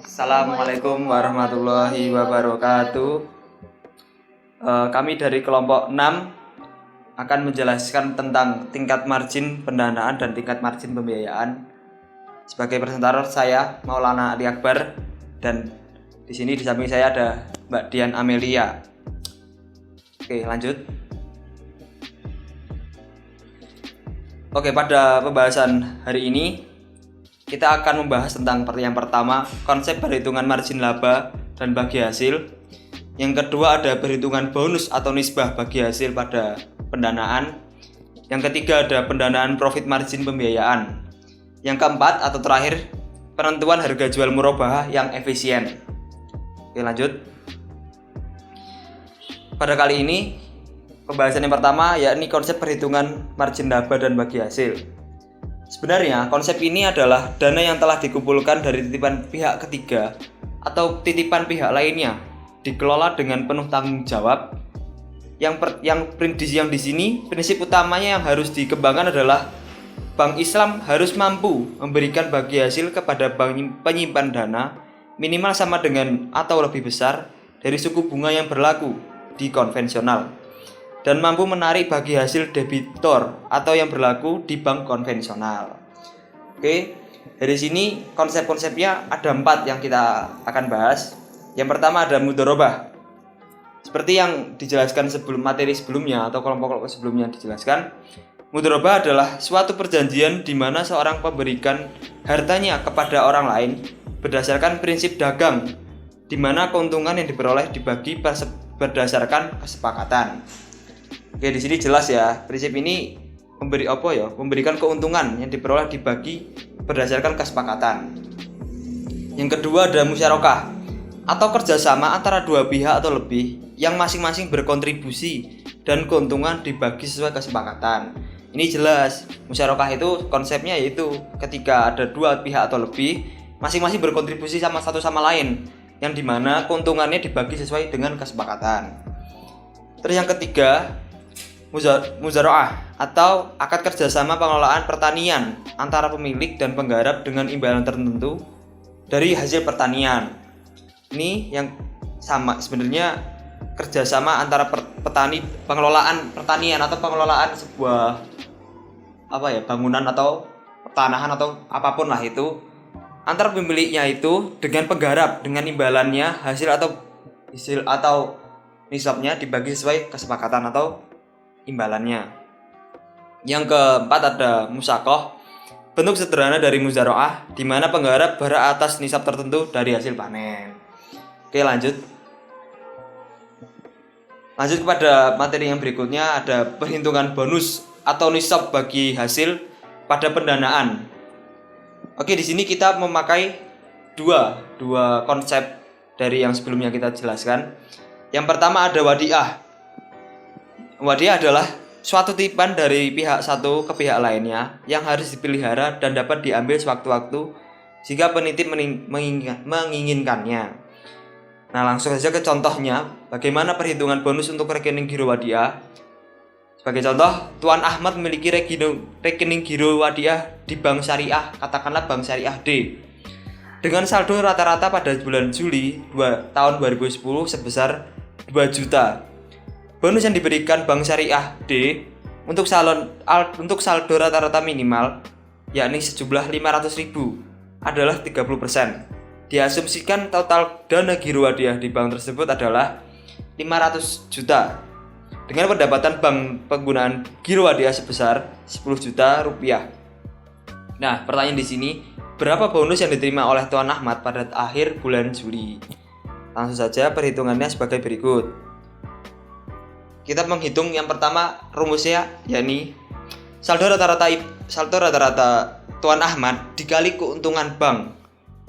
Assalamualaikum warahmatullahi wabarakatuh. Kami dari kelompok 6 akan menjelaskan tentang tingkat margin pendanaan dan tingkat margin pembiayaan. Sebagai presentator saya Maulana Ali Akbar, dan di sini di samping saya ada Mbak Dian Amelia. Oke, lanjut. Oke, pada pembahasan hari ini kita akan membahas tentang yang pertama, konsep perhitungan margin laba dan bagi hasil. Yang kedua ada perhitungan bonus atau nisbah bagi hasil pada pendanaan. Yang ketiga ada pendanaan profit margin pembiayaan. Yang keempat atau terakhir, penentuan harga jual murabahah yang efisien. Oke, lanjut. Pada kali ini pembahasan yang pertama yakni konsep perhitungan margin laba dan bagi hasil. Sebenarnya konsep ini adalah dana yang telah dikumpulkan dari titipan pihak ketiga atau titipan pihak lainnya, dikelola dengan penuh tanggung jawab. Yang di sini prinsip utamanya yang harus dikembangkan adalah Bank Islam harus mampu memberikan bagi hasil kepada penyimpan dana minimal sama dengan atau lebih besar dari suku bunga yang berlaku di konvensional, dan mampu menarik bagi hasil debitor atau yang berlaku di bank konvensional. Oke, dari sini konsep-konsepnya ada 4 yang kita akan bahas. Yang pertama ada mudharabah. Seperti yang dijelaskan materi sebelumnya atau kelompok sebelumnya dijelaskan, mudharabah adalah suatu perjanjian di mana seorang memberikan hartanya kepada orang lain berdasarkan prinsip dagang, di mana keuntungan yang diperoleh dibagi berdasarkan kesepakatan. Oke, di sini jelas ya, prinsip ini memberikan keuntungan yang diperoleh dibagi berdasarkan kesepakatan. Yang kedua ada musyarakah atau kerjasama antara dua pihak atau lebih yang masing-masing berkontribusi dan keuntungan dibagi sesuai kesepakatan. Ini jelas, musyarakah itu konsepnya yaitu ketika ada dua pihak atau lebih masing-masing berkontribusi satu sama lain, yang dimana keuntungannya dibagi sesuai dengan kesepakatan. Terus yang ketiga, muzara'ah atau akad kerjasama pengelolaan pertanian antara pemilik dan penggarap dengan imbalan tertentu dari hasil pertanian. Ini yang sama sebenarnya, kerjasama antara petani, pengelolaan pertanian atau pengelolaan sebuah bangunan atau pertanahan atau apapun lah itu, antara pemiliknya itu dengan penggarap dengan imbalannya hasil atau nisabnya dibagi sesuai kesepakatan atau imbalannya. Yang keempat ada musyakoh, bentuk sederhana dari muzara'ah di mana penggarap berhak atas nisab tertentu dari hasil panen. Oke, lanjut kepada materi yang berikutnya, ada perhitungan bonus atau nisab bagi hasil pada pendanaan. Oke, di sini kita memakai dua konsep dari yang sebelumnya kita jelaskan. Yang pertama ada wadiah. Wadiah adalah suatu titipan dari pihak satu ke pihak lainnya yang harus dipelihara dan dapat diambil sewaktu-waktu jika penitip menginginkannya. Nah, langsung saja ke contohnya, bagaimana perhitungan bonus untuk rekening giro wadiah. Sebagai contoh, Tuan Ahmad memiliki rekening giro wadiah di bank syariah, katakanlah bank syariah D, dengan saldo rata-rata pada bulan Juli tahun 2010 sebesar 2 juta. Bonus yang diberikan bank syariah D untuk saldo rata-rata minimal yakni sejumlah 500.000 adalah 30%. Diasumsikan total dana giro wadiah di bank tersebut adalah 500 juta dengan pendapatan bank penggunaan giro wadiah sebesar 10 juta rupiah. Nah, pertanyaan di sini, berapa bonus yang diterima oleh Tuan Ahmad pada akhir bulan Juli? Langsung saja perhitungannya sebagai berikut. Kita menghitung yang pertama rumusnya, yakni saldo rata-rata Tuan Ahmad dikali keuntungan bank.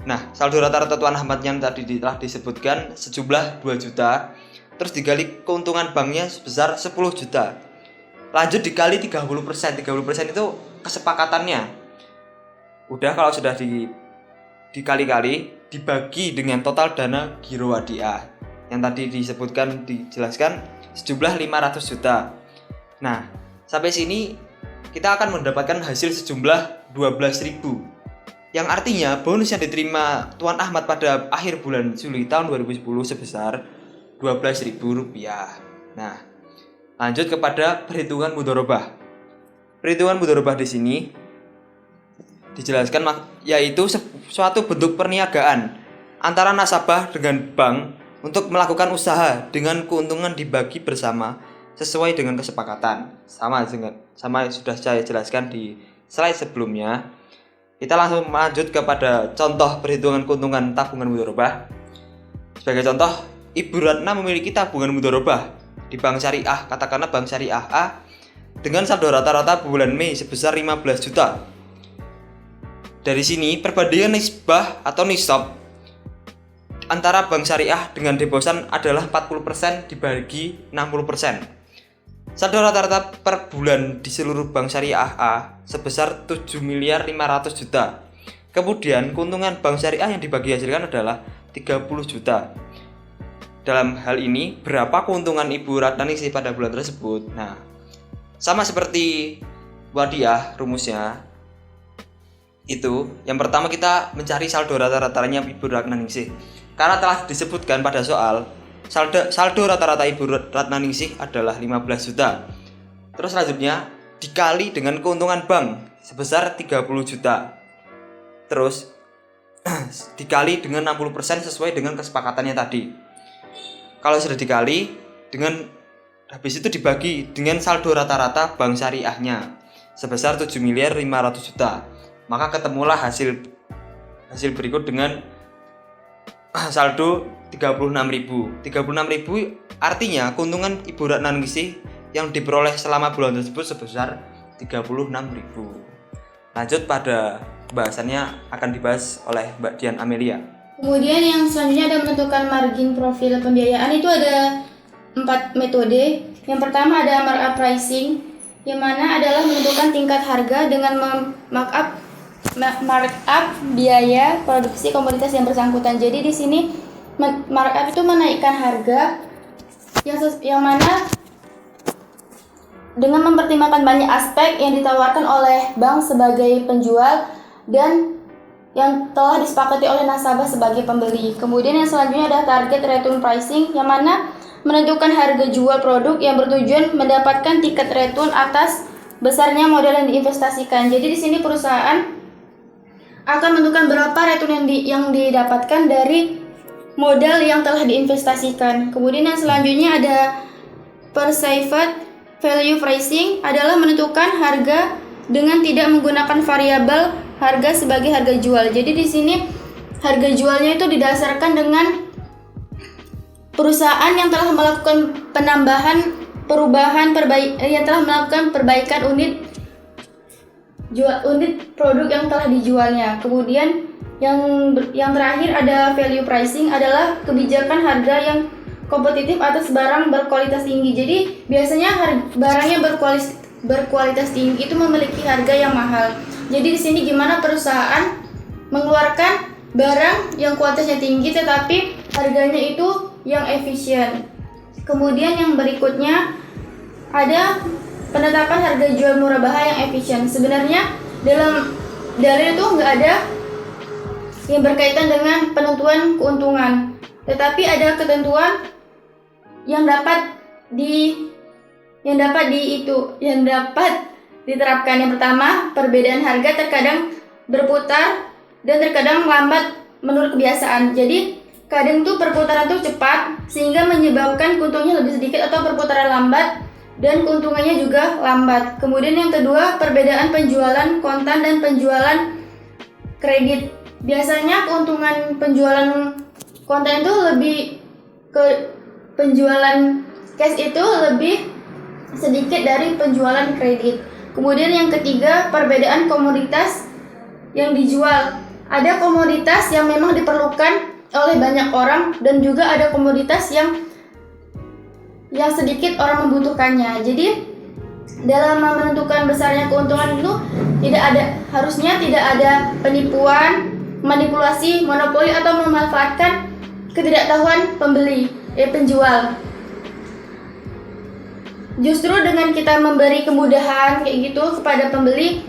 Nah, saldo rata-rata Tuan Ahmad yang tadi telah disebutkan sejumlah 2 juta, terus dikali keuntungan banknya sebesar 10 juta. Lanjut dikali 30%. 30% itu kesepakatannya. Udah, kalau sudah dikali-kali dibagi dengan total dana giro wadiah yang tadi dijelaskan sejumlah 500 juta. Nah, sampai sini kita akan mendapatkan hasil sejumlah 12.000. yang artinya bonus yang diterima Tuan Ahmad pada akhir bulan Juli tahun 2010 sebesar Rp12.000. Nah, lanjut kepada perhitungan mudharabah. Perhitungan mudharabah di sini dijelaskan yaitu suatu bentuk perniagaan antara nasabah dengan bank untuk melakukan usaha dengan keuntungan dibagi bersama sesuai dengan kesepakatan. Sama sudah saya jelaskan di slide sebelumnya. Kita langsung lanjut kepada contoh perhitungan keuntungan tabungan mudharabah. Sebagai contoh, Ibu Ratna memiliki tabungan mudharabah di bank syariah, katakanlah bank syariah A, dengan saldo rata-rata bulan Mei sebesar 15 juta. Dari sini perbandingan nisbah atau nisab antara bank syariah dengan deposan adalah 40% dibagi 60%. Saldo rata-rata per bulan di seluruh bank syariah A sebesar 7.500.000 juta. Kemudian keuntungan bank syariah yang dibagi hasilkan adalah 30 juta. Dalam hal ini, berapa keuntungan Ibu Ratnaningsih pada bulan tersebut? Nah, sama seperti wadiah rumusnya. Itu, yang pertama kita mencari saldo rata-ratanya Ibu Ratnaningsih. Karena telah disebutkan pada soal, saldo rata-rata Ibu Ratnaningsih adalah 15 juta. Terus selanjutnya dikali dengan keuntungan bank sebesar 30 juta. Terus dikali dengan 60% sesuai dengan kesepakatannya tadi. Kalau sudah dikali dengan habis itu dibagi dengan saldo rata-rata bank syariahnya sebesar 7.500.000 juta. Maka ketemulah hasil berikut dengan saldo 36.000. 36.000 artinya keuntungan Ibu Ratnaningsih yang diperoleh selama bulan tersebut sebesar 36.000. Lanjut pada pembahasannya akan dibahas oleh Mbak Dian Amelia. Kemudian yang selanjutnya ada menentukan margin profil pembiayaan. Itu ada 4 metode. Yang pertama ada markup pricing, yang mana adalah menentukan tingkat harga dengan markup biaya produksi komoditas yang bersangkutan. Jadi di sini markup itu menaikkan harga yang mana dengan mempertimbangkan banyak aspek yang ditawarkan oleh bank sebagai penjual dan yang telah disepakati oleh nasabah sebagai pembeli. Kemudian yang selanjutnya ada target return pricing, yang mana menentukan harga jual produk yang bertujuan mendapatkan tiket return atas besarnya modal yang diinvestasikan. Jadi di sini perusahaan akan menentukan berapa return yang didapatkan dari modal yang telah diinvestasikan. Kemudian yang selanjutnya ada perceived value pricing, adalah menentukan harga dengan tidak menggunakan variabel harga sebagai harga jual. Jadi di sini harga jualnya itu didasarkan dengan perusahaan yang telah melakukan yang telah melakukan perbaikan unit produk yang telah dijualnya. Kemudian yang terakhir ada value pricing, adalah kebijakan harga yang kompetitif atas barang berkualitas tinggi. Jadi biasanya barangnya berkualitas tinggi itu memiliki harga yang mahal. Jadi di sini gimana perusahaan mengeluarkan barang yang kualitasnya tinggi tetapi harganya itu yang efisien. Kemudian yang berikutnya ada penetapan harga jual murabahah yang efisien. Sebenarnya dalam dalil itu nggak ada yang berkaitan dengan penentuan keuntungan, tetapi ada ketentuan yang dapat diterapkan. Yang pertama, perbedaan harga terkadang berputar dan terkadang lambat menurut kebiasaan. Jadi kadang tuh perputaran tuh cepat sehingga menyebabkan keuntungannya lebih sedikit, atau perputaran lambat dan keuntungannya juga lambat. Kemudian yang kedua, perbedaan penjualan kontan dan penjualan kredit. Biasanya keuntungan penjualan kontan itu lebih ke penjualan cash itu lebih sedikit dari penjualan kredit. Kemudian yang ketiga, perbedaan komoditas yang dijual. Ada komoditas yang memang diperlukan oleh banyak orang dan juga ada komoditas yang sedikit orang membutuhkannya. Jadi dalam menentukan besarnya keuntungan itu harusnya tidak ada penipuan, manipulasi, monopoli atau memanfaatkan ketidaktahuan penjual. Justru dengan kita memberi kemudahan kayak gitu kepada pembeli,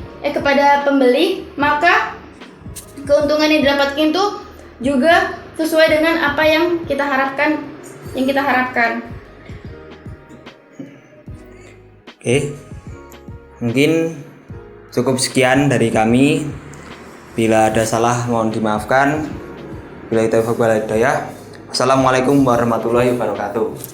maka keuntungan yang didapatkan itu juga sesuai dengan apa yang kita harapkan. Oke, mungkin cukup sekian dari kami. Bila ada salah mohon dimaafkan. Bila itu Assalamualaikum warahmatullahi wabarakatuh.